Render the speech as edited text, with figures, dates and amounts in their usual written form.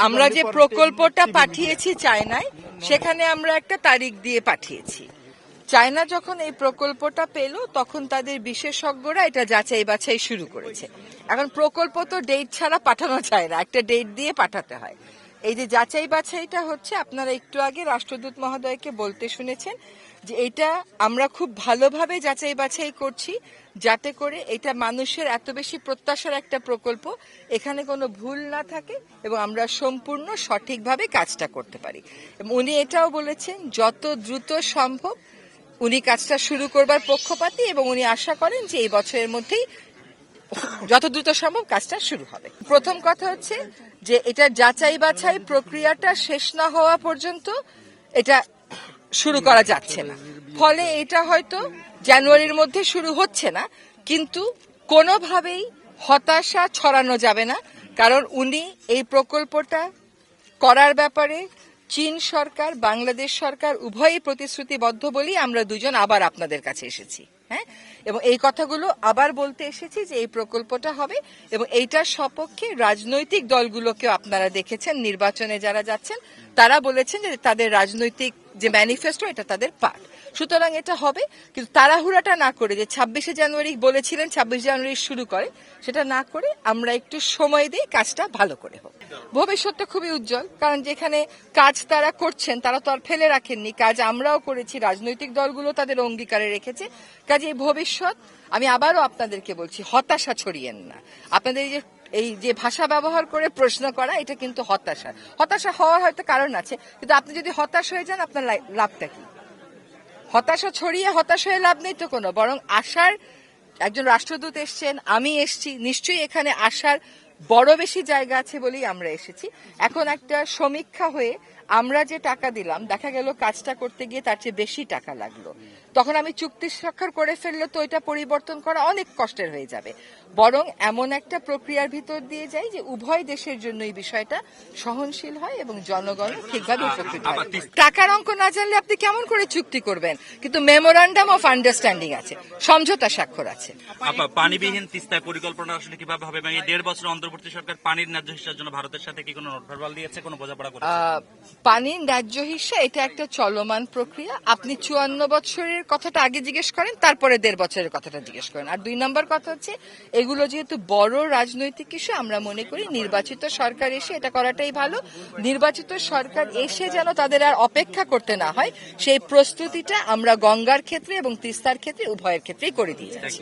আমরা যে প্রকল্পটা পাঠিয়েছি চায়নায়, সেখানে আমরা একটা তারিখ দিয়ে পাঠিয়েছি। চায়না যখন এই প্রকল্পটা পেল তখন তাদের বিশেষজ্ঞরা এটা যাচাই বাছাই শুরু করেছে। এখন প্রকল্প তো ডেট ছাড়া পাঠানো যায় না, একটা ডেট দিয়ে পাঠাতে হয়। এই যে যাচাই বাছাইটা হচ্ছে, আপনারা একটু আগে রাষ্ট্রদূত মহোদয়কে বলতে শুনেছেন যে এটা আমরা খুব ভালোভাবে যাচাই বাছাই করছি, যাতে করে এটা মানুষের এত বেশি প্রত্যাশার একটা প্রকল্প, এখানে কোনো ভুল না থাকে এবং আমরা সম্পূর্ণ সঠিকভাবে কাজটা করতে পারি। উনি এটাও বলেছেন যত দ্রুত সম্ভব উনি কাজটা শুরু করবার পক্ষপাতী এবং উনি আশা করেন যে এই বছরের মধ্যেই যত দ্রুত সম্ভব কাজটা শুরু হবে। প্রথম কথা হচ্ছে যে এটা যাচাই বাছাই প্রক্রিয়াটা শেষ না হওয়া পর্যন্ত এটা শুরু করা যাচ্ছে না। ফলে এটা হয়তো জানুয়ারির মধ্যে শুরু হচ্ছে না, কিন্তু কোনোভাবেই হতাশা ছড়ানো যাবে না, কারণ উনি এই প্রকল্পটা করার ব্যাপারে চীন সরকার, বাংলাদেশ সরকার উভয়ই প্রতিশ্রুতিবদ্ধ বলেই আমরা দুজন আবার আপনাদের কাছে এসেছি। হ্যাঁ, এবং এই কথাগুলো আবার বলতে এসেছি যে এই প্রকল্পটা হবে এবং এইটার সপক্ষে রাজনৈতিক দলগুলোকেও আপনারা দেখেছেন, নির্বাচনে যারা যাচ্ছেন তারা বলেছেন যে তাদের রাজনৈতিক যে ম্যানিফেস্টো এটা তাদের পার্ট। সুতরাং এটা হবে, কিন্তু তাড়াহুড়াটা না করে যে 26শে জানুয়ারি বলেছিলেন 26 জানুয়ারি শুরু করে, সেটা না করে আমরা একটু সময় দিই, কাজটা ভালো করে হোক। ভবিষ্যৎটা খুবই উজ্জ্বল, কারণ যেখানে কাজ তারা করছেন তারা তো আর ফেলে রাখেননি, কাজ আমরাও করেছি, রাজনৈতিক দলগুলো তাদের অঙ্গীকারে রেখেছে। কাজে ভবিষ্যৎ, আমি আবারও আপনাদেরকে বলছি, হতাশা ছড়িয়েন না। আপনাদের এই যে ভাষা ব্যবহার করে প্রশ্ন করা, এটা কিন্তু হতাশা হওয়ার হয়তো কারণ আছে, কিন্তু আপনি যদি হতাশ হয়ে যান আপনার লাভটা কি? হতাশা ছড়িয়ে হতাশ হয়ে লাভ নেই তো কোনো, বরং আশার, একজন রাষ্ট্রদূত এসছেন, আমি এসছি, নিশ্চয়ই এখানে আশার বড় বেশি জায়গা আছে বলেই আমরা এসেছি। এখন একটা সমীক্ষা হয়ে আমরা যে টাকা দিলাম, দেখা গেল কাজটা করতে গিয়ে তার চেয়ে বেশি টাকা লাগলো, তখন আমি চুক্তি স্বাক্ষর করে ফেললে তো এটা পরিবর্তন করা অনেক কষ্টের হয়ে যাবে। বরং এমন একটা প্রক্রিয়ার ভিতর দিয়ে যাই যে উভয় দেশের জন্য এই বিষয়টা সহনশীল হয় এবং জনগণ ঠিকভাবে উপকৃত হয়। টাকার অঙ্ক না জানলে আপনি কেমন করে চুক্তি করবেন? কিন্তু মেমোরান্ডাম অফ আন্ডারস্ট্যান্ডিং আছে, সমঝোতা স্বাক্ষর আছে। পানিবিহীন তিস্তা পরিকল্পনা আসলে কিভাবে হবে? এই 1.5 বছর অন্তর্বর্তী সরকার পানির ন্যায্য হিস্যার জন্য ভারতের সাথে কি কোনো নোট ভার্বাল দিয়েছে, কোনো বোঝাপড়া করেছে? পানির ন্যায্য হিস্যা এটা একটা চলমান প্রক্রিয়া। আপনি 54 বছরের কথাটা আগে জিজ্ঞেস করেন, তারপরে 1.5 বছরের কথাটা জিজ্ঞেস করেন। আর 2 নম্বর কথা হচ্ছে, এগুলো যেহেতু বড় রাজনৈতিক ইস্যু, আমরা মনে করি নির্বাচিত সরকার এসে এটা করাটাই ভালো। নির্বাচিত সরকার এসে যেন তাদের আর অপেক্ষা করতে না হয়, সেই প্রস্তুতিটা আমরা গঙ্গার ক্ষেত্রে এবং তিস্তার ক্ষেত্রে উভয়ের ক্ষেত্রেই করে দিয়ে যাচ্ছি।